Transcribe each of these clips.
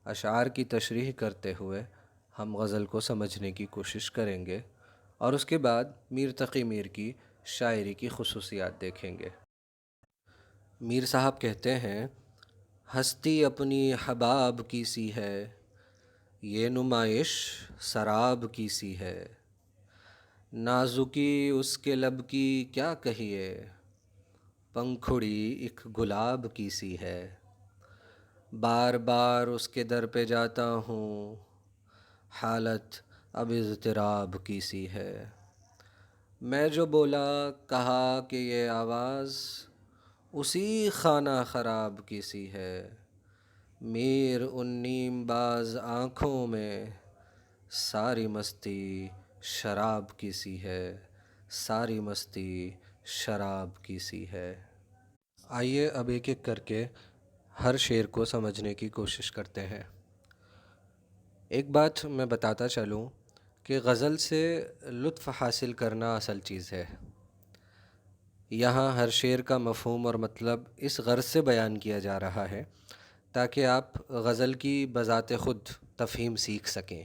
اشعار کی تشریح کرتے ہوئے ہم غزل کو سمجھنے کی کوشش کریں گے اور اس کے بعد میر تقی میر کی شاعری کی خصوصیات دیکھیں گے۔ میر صاحب کہتے ہیں، ہستی اپنی حباب کی سی ہے، یہ نمائش سراب کی سی ہے، نازکی اس کے لب کی کیا کہیے، پنکھڑی ایک گلاب کی سی ہے، بار بار اس کے در پہ جاتا ہوں، حالت اب اضطراب کی سی ہے، میں جو بولا کہا کہ یہ آواز اسی خانہ خراب کی سی ہے، میر ان نیم باز آنکھوں میں ساری مستی شراب کی سی ہے، ساری مستی شراب کی سی ہے۔ آئیے اب ایک ایک کر کے ہر شعر کو سمجھنے کی کوشش کرتے ہیں۔ ایک بات میں بتاتا چلوں کہ غزل سے لطف حاصل کرنا اصل چیز ہے۔ یہاں ہر شعر کا مفہوم اور مطلب اس غرض سے بیان کیا جا رہا ہے تاکہ آپ غزل کی بذات خود تفہیم سیکھ سکیں،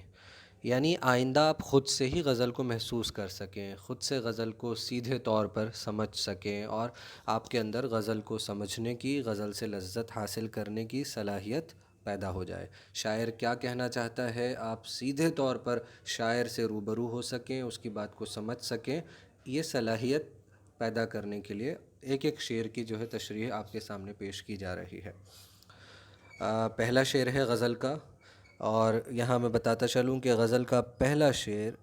یعنی آئندہ آپ خود سے ہی غزل کو محسوس کر سکیں، خود سے غزل کو سیدھے طور پر سمجھ سکیں اور آپ کے اندر غزل کو سمجھنے کی، غزل سے لذت حاصل کرنے کی صلاحیت پیدا ہو جائے۔ شاعر کیا کہنا چاہتا ہے آپ سیدھے طور پر شاعر سے روبرو ہو سکیں، اس کی بات کو سمجھ سکیں، یہ صلاحیت پیدا کرنے کے لیے ایک ایک شعر کی جو ہے تشریح آپ کے سامنے پیش کی جا رہی ہے۔ پہلا شعر ہے غزل کا، اور یہاں میں بتاتا چلوں کہ غزل کا پہلا شعر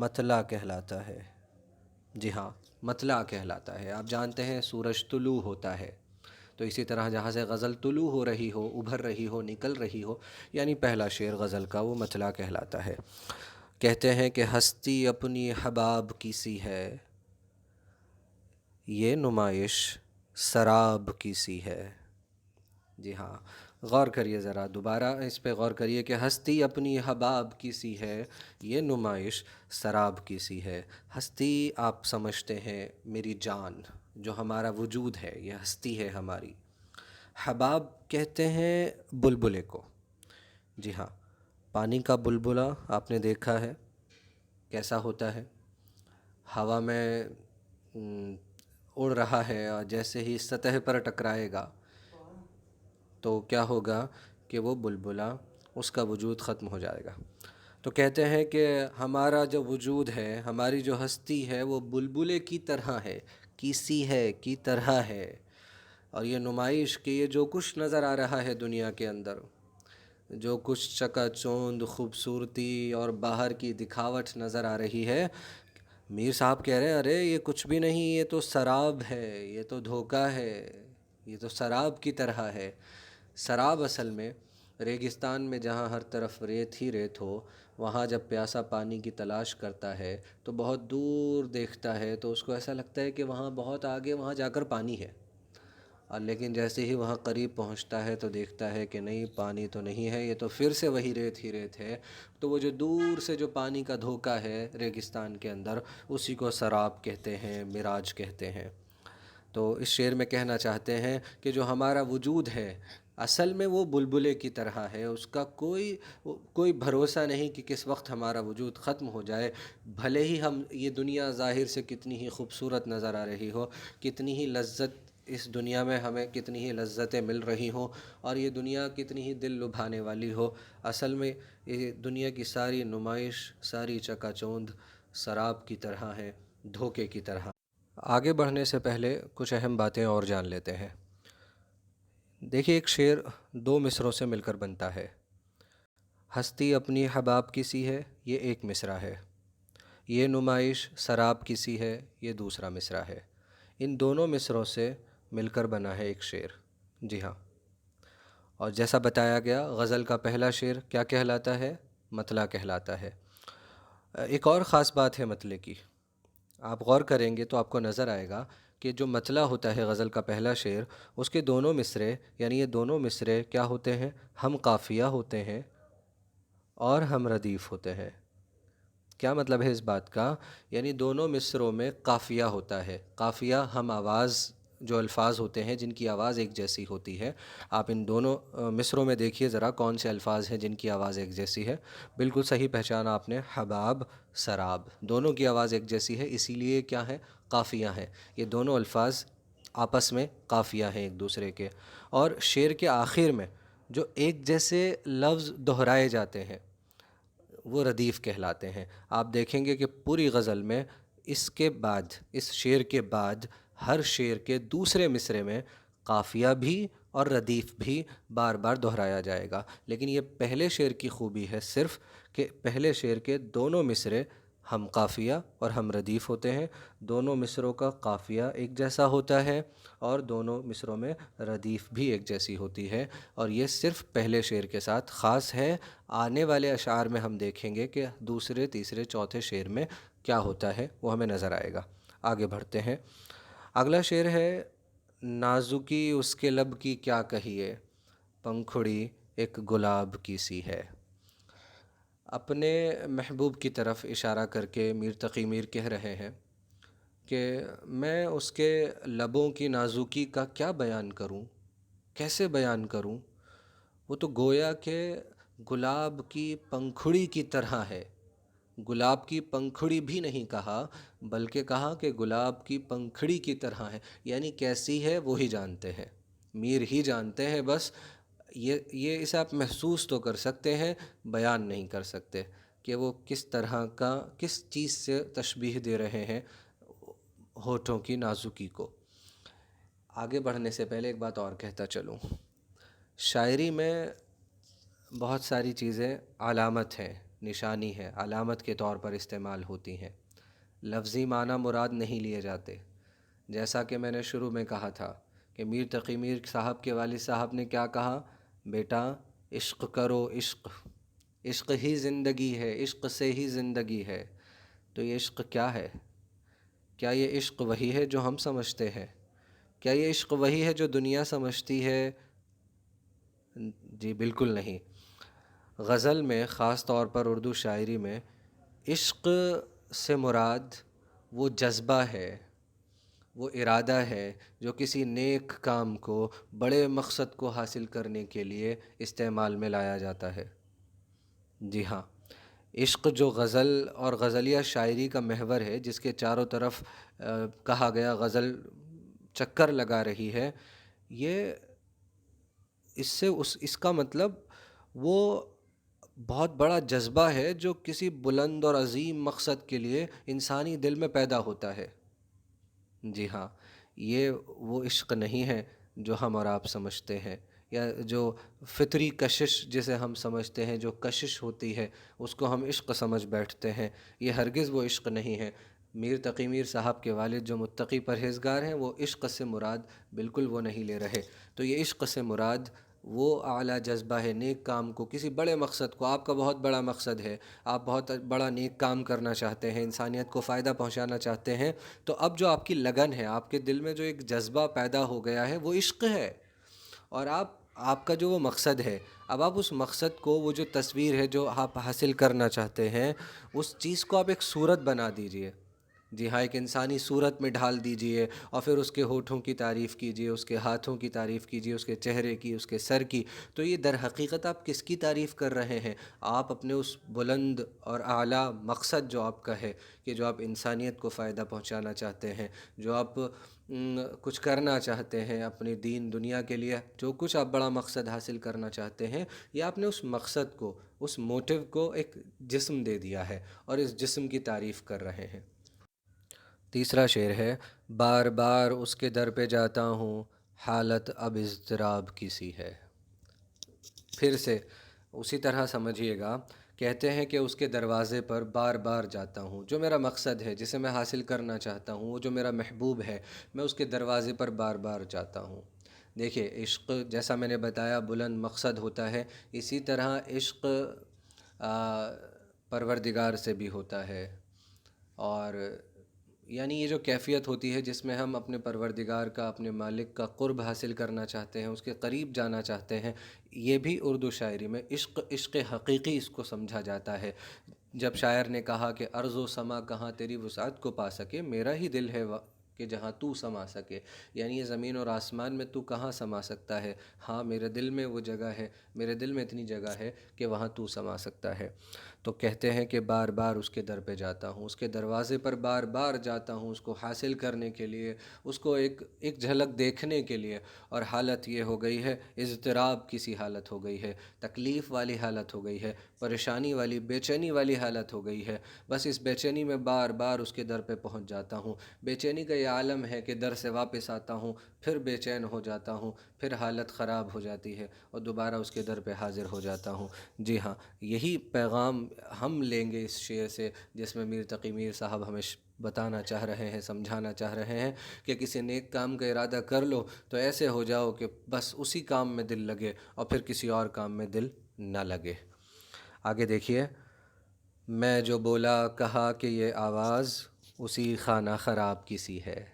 مطلع کہلاتا ہے۔ جی ہاں، مطلع کہلاتا ہے۔ آپ جانتے ہیں سورج طلوع ہوتا ہے، تو اسی طرح جہاں سے غزل طلوع ہو رہی ہو، ابھر رہی ہو، نکل رہی ہو، یعنی پہلا شعر غزل کا وہ مطلع کہلاتا ہے۔ کہتے ہیں کہ ہستی اپنی حباب کی سی ہے، یہ نمائش سراب کی سی ہے۔ جی ہاں، غور کریے ذرا، دوبارہ اس پہ غور کریے کہ ہستی اپنی حباب کی سی ہے، یہ نمائش سراب کی سی ہے۔ ہستی آپ سمجھتے ہیں میری جان، جو ہمارا وجود ہے، یہ ہستی ہے ہماری۔ حباب کہتے ہیں بلبلے کو۔ جی ہاں، پانی کا بلبلا آپ نے دیکھا ہے کیسا ہوتا ہے، ہوا میں اڑ رہا ہے اور جیسے ہی سطح پر ٹکرائے گا تو کیا ہوگا کہ وہ بلبلا، اس کا وجود ختم ہو جائے گا۔ تو کہتے ہیں کہ ہمارا جو وجود ہے، ہماری جو ہستی ہے، وہ بلبلے کی طرح ہے، کیسی ہے، کی طرح ہے۔ اور یہ نمائش کہ یہ جو کچھ نظر آ رہا ہے دنیا کے اندر، جو کچھ چکا چوند خوبصورتی اور باہر کی دکھاوٹ نظر آ رہی ہے، میر صاحب کہہ رہے ہیں ارے یہ کچھ بھی نہیں، یہ تو سراب ہے، یہ تو دھوکہ ہے، یہ تو سراب کی طرح ہے۔ سراب اصل میں ریگستان میں جہاں ہر طرف ریت ہی ریت ہو، وہاں جب پیاسا پانی کی تلاش کرتا ہے تو بہت دور دیکھتا ہے تو اس کو ایسا لگتا ہے کہ وہاں بہت آگے وہاں جا کر پانی ہے، اور لیکن جیسے ہی وہاں قریب پہنچتا ہے تو دیکھتا ہے کہ نہیں، پانی تو نہیں ہے، یہ تو پھر سے وہی ریت ہی ریت ہے۔ تو وہ جو دور سے جو پانی کا دھوکہ ہے ریگستان کے اندر، اسی کو سراب کہتے ہیں، مراج کہتے ہیں۔ تو اس شعر میں کہنا چاہتے ہیں کہ جو ہمارا وجود ہے اصل میں وہ بلبلے کی طرح ہے، اس کا کوئی بھروسہ نہیں کہ کس وقت ہمارا وجود ختم ہو جائے، بھلے ہی ہم یہ دنیا ظاہر سے کتنی ہی خوبصورت نظر آ رہی ہو، کتنی ہی لذت اس دنیا میں ہمیں کتنی ہی لذتیں مل رہی ہوں، اور یہ دنیا کتنی ہی دل لبھانے والی ہو، اصل میں یہ دنیا کی ساری نمائش، ساری چکا چوند سراب کی طرح ہے، دھوکے کی طرح۔ آگے بڑھنے سے پہلے کچھ اہم باتیں اور جان لیتے ہیں۔ دیکھیے، ایک شعر دو مصروں سے مل کر بنتا ہے۔ ہستی اپنی حباب کی سی ہے، یہ ایک مصرع ہے۔ یہ نمائش سراب کی سی ہے، یہ دوسرا مصرع ہے۔ ان دونوں مصروں سے مل کر بنا ہے ایک شعر۔ جی ہاں، اور جیسا بتایا گیا غزل کا پہلا شعر کیا کہلاتا ہے؟ مطلع کہلاتا ہے۔ ایک اور خاص بات ہے مطلع کی، آپ غور کریں گے تو آپ کو نظر آئے گا کہ جو مطلع ہوتا ہے غزل کا پہلا شعر، اس کے دونوں مصرے، یعنی یہ دونوں مصرے کیا ہوتے ہیں؟ ہم قافیہ ہوتے ہیں اور ہم ردیف ہوتے ہیں۔ کیا مطلب ہے اس بات کا؟ یعنی دونوں مصروں میں قافیہ ہوتا ہے، قافیہ ہم آواز جو الفاظ ہوتے ہیں جن کی آواز ایک جیسی ہوتی ہے، آپ ان دونوں مصروں میں دیکھیے ذرا کون سے الفاظ ہیں جن کی آواز ایک جیسی ہے۔ بالکل صحیح پہچانا آپ نے، حباب، سراب، دونوں کی آواز ایک جیسی ہے، اسی لیے کیا ہے؟ قافیہ ہیں۔ یہ دونوں الفاظ آپس میں قافیہ ہیں ایک دوسرے کے۔ اور شعر کے آخر میں جو ایک جیسے لفظ دہرائے جاتے ہیں وہ ردیف کہلاتے ہیں۔ آپ دیکھیں گے کہ پوری غزل میں اس کے بعد، اس شعر کے بعد، ہر شعر کے دوسرے مصرے میں قافیہ بھی اور ردیف بھی بار بار دہرایا جائے گا۔ لیکن یہ پہلے شعر کی خوبی ہے صرف کہ پہلے شعر کے دونوں مصرے ہم قافیہ اور ہم ردیف ہوتے ہیں، دونوں مصروں کا قافیہ ایک جیسا ہوتا ہے اور دونوں مصروں میں ردیف بھی ایک جیسی ہوتی ہے، اور یہ صرف پہلے شعر کے ساتھ خاص ہے۔ آنے والے اشعار میں ہم دیکھیں گے کہ دوسرے، تیسرے، چوتھے شعر میں کیا ہوتا ہے، وہ ہمیں نظر آئے گا۔ آگے بڑھتے ہیں۔ اگلا شعر ہے، نازکی اس کے لب کی کیا کہیے، پنکھڑی ایک گلاب کی سی ہے۔ اپنے محبوب کی طرف اشارہ کر کے میر تقی میر کہہ رہے ہیں کہ میں اس کے لبوں کی نازکی کا کیا بیان کروں، کیسے بیان کروں؟ وہ تو گویا کہ گلاب کی پنکھڑی کی طرح ہے۔ گلاب کی پنکھڑی بھی نہیں کہا، بلکہ کہا کہ گلاب کی پنکھڑی کی طرح ہے، یعنی کیسی ہے وہی جانتے ہیں، میر ہی جانتے ہیں بس۔ یہ اسے آپ محسوس تو کر سکتے ہیں، بیان نہیں کر سکتے کہ وہ کس طرح کا، کس چیز سے تشبیہ دے رہے ہیں ہونٹوں کی نازکی کو۔ آگے بڑھنے سے پہلے ایک بات اور کہتا چلوں۔ شاعری میں بہت ساری چیزیں علامت ہیں، نشانی ہے، علامت کے طور پر استعمال ہوتی ہیں، لفظی معنی مراد نہیں لیے جاتے۔ جیسا کہ میں نے شروع میں کہا تھا کہ میر تقی میر صاحب کے والد صاحب نے کیا کہا، بیٹا عشق کرو، عشق، عشق ہی زندگی ہے، عشق سے ہی زندگی ہے۔ تو یہ عشق کیا ہے؟ کیا یہ عشق وہی ہے جو ہم سمجھتے ہیں؟ کیا یہ عشق وہی ہے جو دنیا سمجھتی ہے؟ جی بالکل نہیں۔ غزل میں، خاص طور پر اردو شاعری میں، عشق سے مراد وہ جذبہ ہے، وہ ارادہ ہے جو کسی نیک کام کو، بڑے مقصد کو حاصل کرنے کے لیے استعمال میں لایا جاتا ہے۔ جی ہاں، عشق جو غزل اور غزلیہ شاعری کا محور ہے، جس کے چاروں طرف کہا گیا غزل چکر لگا رہی ہے، یہ اس کا مطلب وہ بہت بڑا جذبہ ہے جو کسی بلند اور عظیم مقصد کے لیے انسانی دل میں پیدا ہوتا ہے۔ جی ہاں، یہ وہ عشق نہیں ہے جو ہم اور آپ سمجھتے ہیں، یا جو فطری کشش جسے ہم سمجھتے ہیں، جو کشش ہوتی ہے اس کو ہم عشق سمجھ بیٹھتے ہیں، یہ ہرگز وہ عشق نہیں ہے۔ میر تقی میر صاحب کے والد جو متقی پرہیزگار ہیں، وہ عشق سے مراد بالکل وہ نہیں لے رہے۔ تو یہ عشق سے مراد وہ اعلیٰ جذبہ ہے، نیک کام کو، کسی بڑے مقصد کو، آپ کا بہت بڑا مقصد ہے، آپ بہت بڑا نیک کام کرنا چاہتے ہیں، انسانیت کو فائدہ پہنچانا چاہتے ہیں، تو اب جو آپ کی لگن ہے، آپ کے دل میں جو ایک جذبہ پیدا ہو گیا ہے، وہ عشق ہے۔ اور آپ کا جو وہ مقصد ہے، اب آپ اس مقصد کو، وہ جو تصویر ہے جو آپ حاصل کرنا چاہتے ہیں، اس چیز کو آپ ایک صورت بنا دیجئے۔ جی ہاں، ایک انسانی صورت میں ڈھال دیجئے، اور پھر اس کے ہونٹوں کی تعریف کیجئے، اس کے ہاتھوں کی تعریف کیجئے، اس کے چہرے کی، اس کے سر کی۔ تو یہ در حقیقت آپ کس کی تعریف کر رہے ہیں؟ آپ اپنے اس بلند اور اعلیٰ مقصد جو آپ کا ہے، کہ جو آپ انسانیت کو فائدہ پہنچانا چاہتے ہیں، جو آپ کچھ کرنا چاہتے ہیں اپنی دین دنیا کے لیے، جو کچھ آپ بڑا مقصد حاصل کرنا چاہتے ہیں، یہ آپ نے اس مقصد کو، اس موٹیو کو ایک جسم دے دیا ہے، اور اس جسم کی تعریف کر رہے ہیں۔ تیسرا شعر ہے، بار بار اس کے در پہ جاتا ہوں، حالت اب اضطراب کی سی ہے۔ پھر سے اسی طرح سمجھیے گا، کہتے ہیں کہ اس کے دروازے پر بار بار جاتا ہوں، جو میرا مقصد ہے، جسے میں حاصل کرنا چاہتا ہوں، وہ جو میرا محبوب ہے، میں اس کے دروازے پر بار بار جاتا ہوں۔ دیکھیے، عشق جیسا میں نے بتایا بلند مقصد ہوتا ہے، اسی طرح عشق پروردگار سے بھی ہوتا ہے، اور یعنی یہ جو کیفیت ہوتی ہے جس میں ہم اپنے پروردگار کا، اپنے مالک کا قرب حاصل کرنا چاہتے ہیں، اس کے قریب جانا چاہتے ہیں، یہ بھی اردو شاعری میں عشق حقیقی اس کو سمجھا جاتا ہے۔ جب شاعر نے کہا کہ ارض و سما کہاں تیری وسعت کو پا سکے، میرا ہی دل ہے کہ جہاں تو سما سکے، یعنی یہ زمین اور آسمان میں تو کہاں سما سکتا ہے؟ ہاں میرے دل میں وہ جگہ ہے، میرے دل میں اتنی جگہ ہے کہ وہاں تو سما سکتا ہے۔ تو کہتے ہیں کہ بار بار اس کے در پہ جاتا ہوں، اس کے دروازے پر بار بار جاتا ہوں، اس کو حاصل کرنے کے لیے، اس کو ایک جھلک دیکھنے کے لیے، اور حالت یہ ہو گئی ہے، اضطراب کی سی حالت ہو گئی ہے، تکلیف والی حالت ہو گئی ہے، پریشانی والی، بے چینی والی حالت ہو گئی ہے۔ بس اس بے چینی میں بار بار اس کے در پہ پہنچ جاتا ہوں۔ بے چینی کا یہ عالم ہے کہ در سے واپس آتا ہوں، پھر بے چین ہو جاتا ہوں، پھر حالت خراب ہو جاتی ہے اور دوبارہ اس کے در پہ حاضر ہو جاتا ہوں۔ جی ہاں، یہی پیغام ہم لیں گے اس شعر سے، جس میں میر تقی میر صاحب ہمیں بتانا چاہ رہے ہیں، سمجھانا چاہ رہے ہیں کہ کسی نیک کام کا ارادہ کر لو تو ایسے ہو جاؤ کہ بس اسی کام میں دل لگے اور پھر کسی اور کام میں دل نہ لگے۔ آگے دیکھیے، میں جو بولا کہا کہ یہ آواز اسی خانہ خراب کی سی ہے،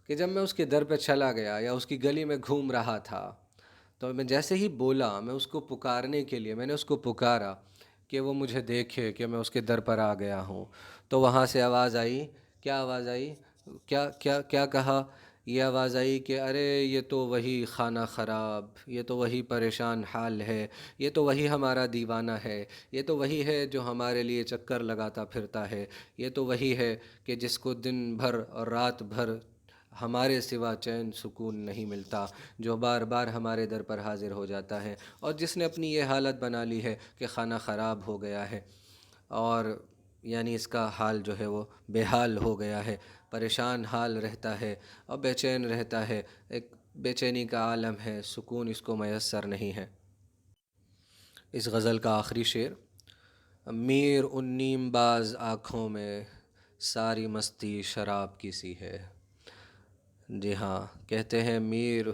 کہ جب میں اس کے در پہ چلا گیا یا اس کی گلی میں گھوم رہا تھا تو میں جیسے ہی بولا، میں اس کو پکارنے کے لیے میں نے اس کو پکارا کہ وہ مجھے دیکھے کہ میں اس کے در پر آ گیا ہوں، تو وہاں سے آواز آئی۔ کیا آواز آئی؟ کیا کیا کیا کہا؟ یہ آواز آئی کہ ارے یہ تو وہی خانہ خراب، یہ تو وہی پریشان حال ہے، یہ تو وہی ہمارا دیوانہ ہے، یہ تو وہی ہے جو ہمارے لیے چکر لگاتا پھرتا ہے، یہ تو وہی ہے کہ جس کو دن بھر اور رات بھر ہمارے سوا چین سکون نہیں ملتا، جو بار بار ہمارے در پر حاضر ہو جاتا ہے، اور جس نے اپنی یہ حالت بنا لی ہے کہ خانہ خراب ہو گیا ہے، اور یعنی اس کا حال جو ہے وہ بے حال ہو گیا ہے، پریشان حال رہتا ہے اور بے چین رہتا ہے، ایک بے چینی کا عالم ہے، سکون اس کو میسر نہیں ہے۔ اس غزل کا آخری شعر: میر ان نیم باز آنکھوں میں ساری مستی شراب کی سی ہے۔ جی ہاں، کہتے ہیں میر،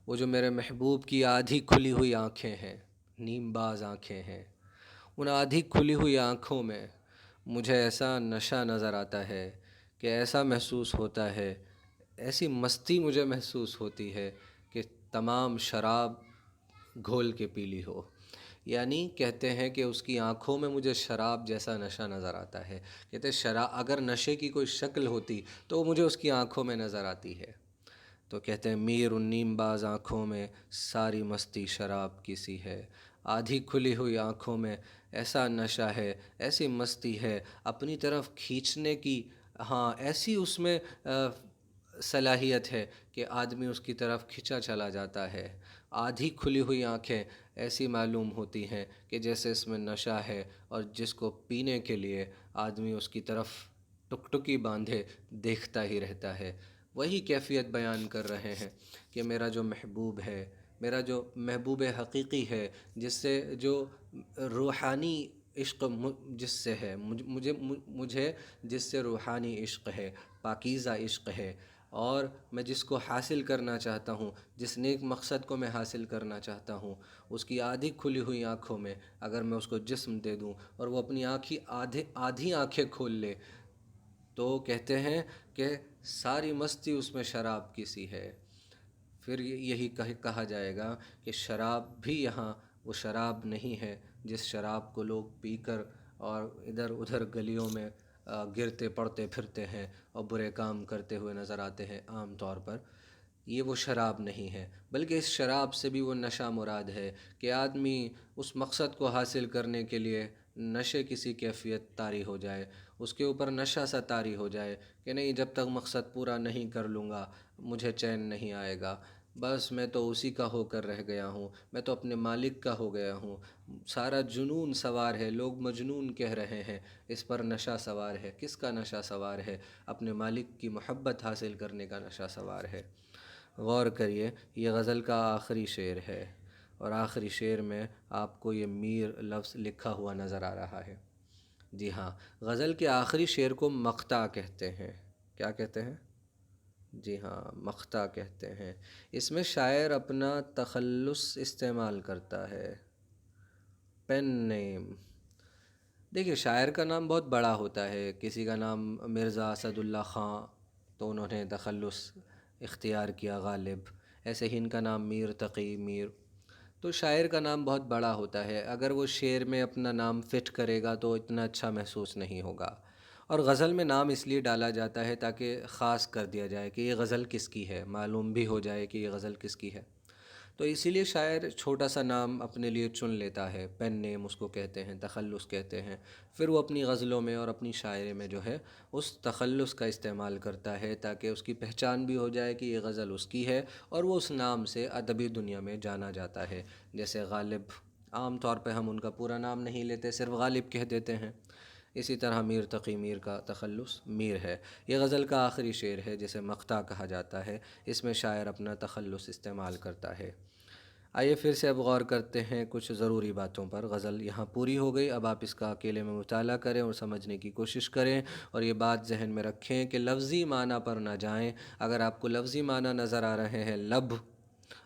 وہ جو میرے محبوب کی آدھی کھلی ہوئی آنکھیں ہیں، نیم باز آنکھیں ہیں، ان آدھی کھلی ہوئی آنکھوں میں مجھے ایسا نشہ نظر آتا ہے کہ ایسا محسوس ہوتا ہے، ایسی مستی مجھے محسوس ہوتی ہے کہ تمام شراب گھول کے پی لی ہو۔ یعنی کہتے ہیں کہ اس کی آنکھوں میں مجھے شراب جیسا نشہ نظر آتا ہے۔ کہتے ہیں شراب اگر نشے کی کوئی شکل ہوتی تو وہ مجھے اس کی آنکھوں میں نظر آتی ہے۔ تو کہتے ہیں میر ان نیم باز آنکھوں میں ساری مستی شراب کی سی ہے، آدھی کھلی ہوئی آنکھوں میں ایسا نشہ ہے، ایسی مستی ہے، اپنی طرف کھینچنے کی، ہاں ایسی اس میں صلاحیت ہے کہ آدمی اس کی طرف کھنچا چلا جاتا ہے۔ آدھی کھلی ہوئی آنکھیں ایسی معلوم ہوتی ہیں کہ جیسے اس میں نشہ ہے، اور جس کو پینے کے لیے آدمی اس کی طرف ٹکٹکی باندھے دیکھتا ہی رہتا ہے۔ وہی کیفیت بیان کر رہے ہیں کہ میرا جو محبوب ہے، میرا جو محبوب حقیقی ہے، جس سے جو روحانی عشق جس سے ہے، مجھے جس سے روحانی عشق ہے، پاکیزہ عشق ہے، اور میں جس کو حاصل کرنا چاہتا ہوں، جس نیک مقصد کو میں حاصل کرنا چاہتا ہوں، اس کی آدھی کھلی ہوئی آنکھوں میں اگر میں اس کو جسم دے دوں اور وہ اپنی آدھی آنکھیں کھول لے، تو کہتے ہیں کہ ساری مستی اس میں شراب کی سی ہے۔ پھر یہی کہا جائے گا کہ شراب بھی یہاں وہ شراب نہیں ہے جس شراب کو لوگ پی کر اور ادھر ادھر گلیوں میں گرتے پڑتے پھرتے ہیں اور برے کام کرتے ہوئے نظر آتے ہیں عام طور پر۔ یہ وہ شراب نہیں ہے، بلکہ اس شراب سے بھی وہ نشہ مراد ہے کہ آدمی اس مقصد کو حاصل کرنے کے لیے نشے کسی کیفیت طاری ہو جائے، اس کے اوپر نشہ سا طاری ہو جائے کہ نہیں، جب تک مقصد پورا نہیں کر لوں گا مجھے چین نہیں آئے گا، بس میں تو اسی کا ہو کر رہ گیا ہوں، میں تو اپنے مالک کا ہو گیا ہوں، سارا جنون سوار ہے، لوگ مجنون کہہ رہے ہیں، اس پر نشہ سوار ہے۔ کس کا نشہ سوار ہے؟ اپنے مالک کی محبت حاصل کرنے کا نشہ سوار ہے۔ غور کریے، یہ غزل کا آخری شعر ہے، اور آخری شعر میں آپ کو یہ میر لفظ لکھا ہوا نظر آ رہا ہے۔ جی ہاں، غزل کے آخری شعر کو مقطع کہتے ہیں۔ کیا کہتے ہیں؟ جی ہاں، مقطع کہتے ہیں۔ اس میں شاعر اپنا تخلص استعمال کرتا ہے، پین نیم۔ دیکھیے، شاعر کا نام بہت بڑا ہوتا ہے، کسی کا نام مرزا اسد اللہ خان تو انہوں نے تخلص اختیار کیا غالب، ایسے ہی ان کا نام میر تقی میر، تو شاعر کا نام بہت بڑا ہوتا ہے، اگر وہ شعر میں اپنا نام فٹ کرے گا تو اتنا اچھا محسوس نہیں ہوگا، اور غزل میں نام اس لیے ڈالا جاتا ہے تاکہ خاص کر دیا جائے کہ یہ غزل کس کی ہے، معلوم بھی ہو جائے کہ یہ غزل کس کی ہے۔ تو اسی لیے شاعر چھوٹا سا نام اپنے لیے چن لیتا ہے، پین نیم اس کو کہتے ہیں، تخلص کہتے ہیں، پھر وہ اپنی غزلوں میں اور اپنی شاعری میں جو ہے اس تخلص کا استعمال کرتا ہے تاکہ اس کی پہچان بھی ہو جائے کہ یہ غزل اس کی ہے، اور وہ اس نام سے ادبی دنیا میں جانا جاتا ہے۔ جیسے غالب، عام طور پہ ہم ان کا پورا نام نہیں لیتے، صرف غالب کہہ دیتے ہیں۔ اسی طرح میر تقی میر کا تخلص میر ہے۔ یہ غزل کا آخری شعر ہے جسے مقطع کہا جاتا ہے، اس میں شاعر اپنا تخلص استعمال کرتا ہے۔ آئیے پھر سے اب غور کرتے ہیں کچھ ضروری باتوں پر۔ غزل یہاں پوری ہو گئی، اب آپ اس کا اکیلے میں مطالعہ کریں اور سمجھنے کی کوشش کریں، اور یہ بات ذہن میں رکھیں کہ لفظی معنی پر نہ جائیں۔ اگر آپ کو لفظی معنی نظر آ رہے ہیں لب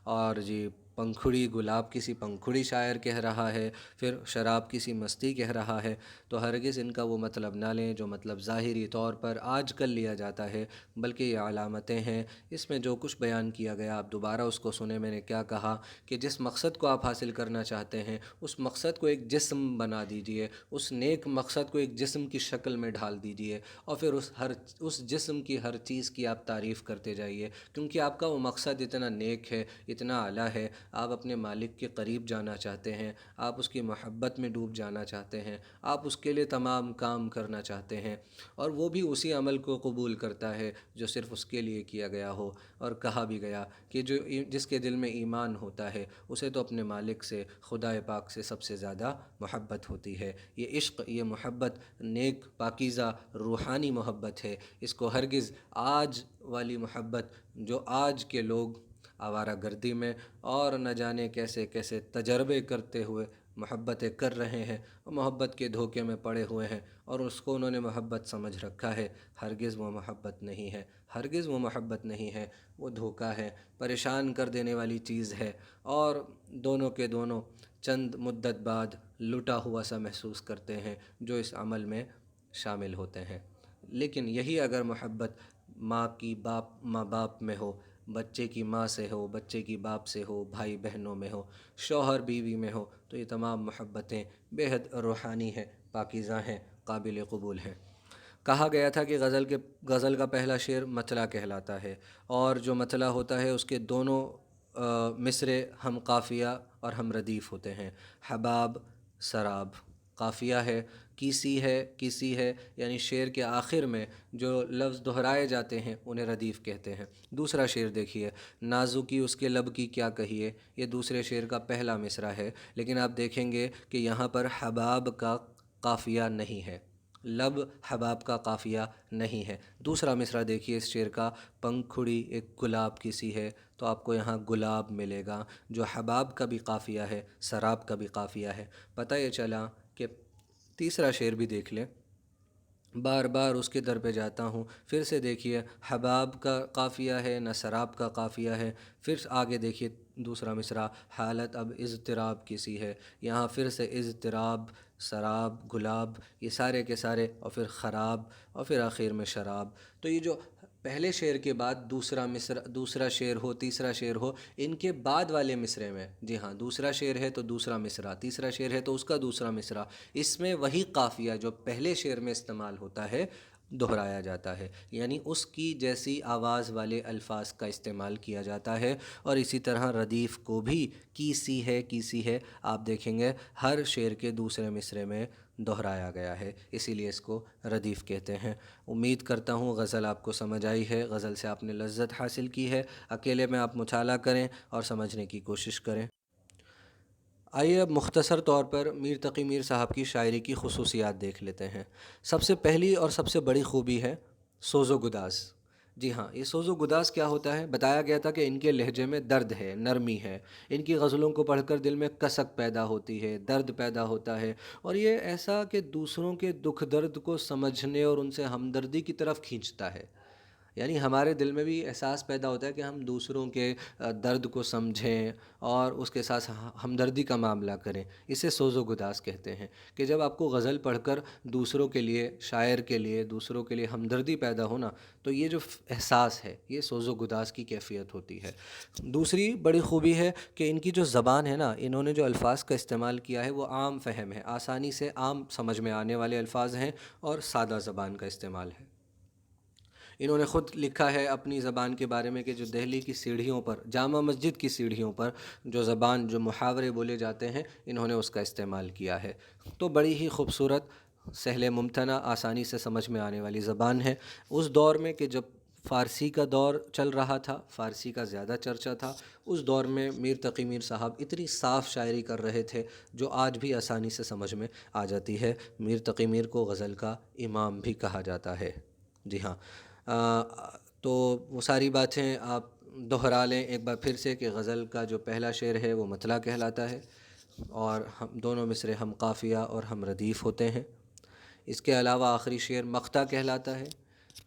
اور جی پنکھڑی، گلاب کسی پنکھڑی شاعر کہہ رہا ہے، پھر شراب کسی مستی کہہ رہا ہے، تو ہرگز ان کا وہ مطلب نہ لیں جو مطلب ظاہری طور پر آج کل لیا جاتا ہے، بلکہ یہ علامتیں ہیں۔ اس میں جو کچھ بیان کیا گیا آپ دوبارہ اس کو سنیں۔ میں نے کیا کہا کہ جس مقصد کو آپ حاصل کرنا چاہتے ہیں اس مقصد کو ایک جسم بنا دیجئے، اس نیک مقصد کو ایک جسم کی شکل میں ڈھال دیجئے، اور پھر اس جسم کی ہر چیز کی آپ تعریف کرتے جائیے، کیونکہ آپ کا وہ مقصد اتنا نیک ہے، اتنا اعلیٰ ہے۔ آپ اپنے مالک کے قریب جانا چاہتے ہیں، آپ اس کی محبت میں ڈوب جانا چاہتے ہیں، آپ اس کے لیے تمام کام کرنا چاہتے ہیں، اور وہ بھی اسی عمل کو قبول کرتا ہے جو صرف اس کے لیے کیا گیا ہو۔ اور کہا بھی گیا کہ جس کے دل میں ایمان ہوتا ہے اسے تو اپنے مالک سے، خدا پاک سے سب سے زیادہ محبت ہوتی ہے۔ یہ عشق، یہ محبت نیک، پاکیزہ، روحانی محبت ہے۔ اس کو ہرگز آج والی محبت جو آج کے لوگ آوارہ گردی میں اور نہ جانے کیسے کیسے تجربے کرتے ہوئے محبتیں کر رہے ہیں، وہ محبت کے دھوکے میں پڑے ہوئے ہیں اور اس کو انہوں نے محبت سمجھ رکھا ہے۔ ہرگز وہ محبت نہیں ہے، ہرگز وہ محبت نہیں ہے، وہ دھوکہ ہے، پریشان کر دینے والی چیز ہے، اور دونوں کے دونوں چند مدت بعد لٹا ہوا سا محسوس کرتے ہیں جو اس عمل میں شامل ہوتے ہیں۔ لیکن یہی اگر محبت ماں باپ میں ہو، بچے کی ماں سے ہو، بچے کی باپ سے ہو، بھائی بہنوں میں ہو، شوہر بیوی میں ہو، تو یہ تمام محبتیں بے حد روحانی ہیں، پاکیزہ ہیں، قابل قبول ہیں۔ کہا گیا تھا کہ غزل کا پہلا شعر مطلع کہلاتا ہے، اور جو مطلع ہوتا ہے اس کے دونوں مصرے ہم قافیہ اور ہم ردیف ہوتے ہیں۔ حباب، سراب قافیہ ہے، کیسی ہے، یعنی شعر کے آخر میں جو لفظ دہرائے جاتے ہیں انہیں ردیف کہتے ہیں۔ دوسرا شعر دیکھیے، نازکی اس کے لب کی کیا کہیے، یہ دوسرے شعر کا پہلا مصرع ہے، لیکن آپ دیکھیں گے کہ یہاں پر حباب کا قافیہ نہیں ہے، لب حباب کا قافیہ نہیں ہے۔ دوسرا مصرع دیکھیے اس شعر کا، پنکھڑی ایک گلاب کی سی ہے، تو آپ کو یہاں گلاب ملے گا، جو حباب کا بھی قافیہ ہے، سراب کا بھی قافیہ ہے۔ پتہ یہ چلا کہ تیسرا شعر بھی دیکھ لیں، بار بار اس کے در پہ جاتا ہوں، پھر سے دیکھیے حباب کا قافیہ ہے نہ سراب کا قافیہ ہے۔ پھر آگے دیکھیے دوسرا مصرع، حالت اب اضطراب کی سی ہے، یہاں پھر سے اضطراب، سراب، گلاب، یہ سارے کے سارے، اور پھر خراب، اور پھر آخر میں شراب۔ تو یہ جو پہلے شعر کے بعد دوسرا شعر ہو، تیسرا شعر ہو، ان کے بعد والے مصرعے میں، جی ہاں، دوسرا شعر ہے تو دوسرا مصرع، تیسرا شعر ہے تو اس کا دوسرا مصرع، اس میں وہی قافیہ جو پہلے شعر میں استعمال ہوتا ہے دہرایا جاتا ہے، یعنی اس کی جیسی آواز والے الفاظ کا استعمال کیا جاتا ہے۔ اور اسی طرح ردیف کو بھی کیسی ہے آپ دیکھیں گے ہر شعر کے دوسرے مصرعے میں دہرایا گیا ہے، اسی لیے اس کو ردیف کہتے ہیں۔ امید کرتا ہوں غزل آپ کو سمجھ آئی ہے، غزل سے آپ نے لذت حاصل کی ہے۔ اکیلے میں آپ مطالعہ کریں اور سمجھنے کی کوشش کریں۔ آئیے اب مختصر طور پر میر تقی میر صاحب کی شاعری کی خصوصیات دیکھ لیتے ہیں۔ سب سے پہلی اور سب سے بڑی خوبی ہے سوز و گداز۔ جی ہاں، یہ سوز و گداز کیا ہوتا ہے؟ بتایا گیا تھا کہ ان کے لہجے میں درد ہے، نرمی ہے، ان کی غزلوں کو پڑھ کر دل میں کسک پیدا ہوتی ہے، درد پیدا ہوتا ہے، اور یہ ایسا کہ دوسروں کے دکھ درد کو سمجھنے اور ان سے ہمدردی کی طرف کھینچتا ہے۔ یعنی ہمارے دل میں بھی احساس پیدا ہوتا ہے کہ ہم دوسروں کے درد کو سمجھیں اور اس کے ساتھ ہمدردی کا معاملہ کریں. اسے سوز و گداز کہتے ہیں کہ جب آپ کو غزل پڑھ کر دوسروں کے لیے، شاعر کے لیے، دوسروں کے لیے ہمدردی پیدا ہونا، تو یہ جو احساس ہے یہ سوز و گداز کی کیفیت ہوتی ہے. دوسری بڑی خوبی ہے کہ ان کی جو زبان ہے نا، انہوں نے جو الفاظ کا استعمال کیا ہے وہ عام فہم ہے، آسانی سے عام سمجھ میں آنے والے الفاظ ہیں اور سادہ زبان کا استعمال ہے. انہوں نے خود لکھا ہے اپنی زبان کے بارے میں کہ جو دہلی کی سیڑھیوں پر، جامع مسجد کی سیڑھیوں پر جو زبان، جو محاورے بولے جاتے ہیں، انہوں نے اس کا استعمال کیا ہے. تو بڑی ہی خوبصورت، سہل ممتنع، آسانی سے سمجھ میں آنے والی زبان ہے. اس دور میں کہ جب فارسی کا دور چل رہا تھا، فارسی کا زیادہ چرچا تھا، اس دور میں میر تقی میر صاحب اتنی صاف شاعری کر رہے تھے جو آج بھی آسانی سے سمجھ میں آ جاتی ہے. میر تقی میر کو غزل کا امام بھی کہا جاتا ہے. جی ہاں. تو وہ ساری باتیں آپ دہرا لیں ایک بار پھر سے کہ غزل کا جو پہلا شعر ہے وہ مطلع کہلاتا ہے اور ہم دونوں مصرے ہم قافیہ اور ہم ردیف ہوتے ہیں. اس کے علاوہ آخری شعر مقطع کہلاتا ہے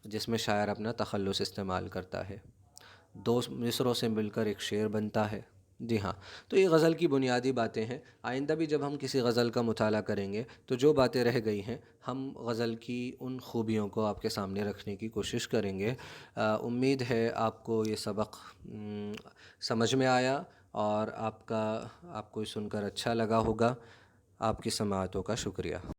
جس میں شاعر اپنا تخلص استعمال کرتا ہے. دو مصروں سے مل کر ایک شعر بنتا ہے. جی ہاں. تو یہ غزل کی بنیادی باتیں ہیں. آئندہ بھی جب ہم کسی غزل کا مطالعہ کریں گے تو جو باتیں رہ گئی ہیں ہم غزل کی ان خوبیوں کو آپ کے سامنے رکھنے کی کوشش کریں گے. امید ہے آپ کو یہ سبق سمجھ میں آیا اور آپ کو سن کر اچھا لگا ہوگا. آپ کی سماعتوں کا شکریہ.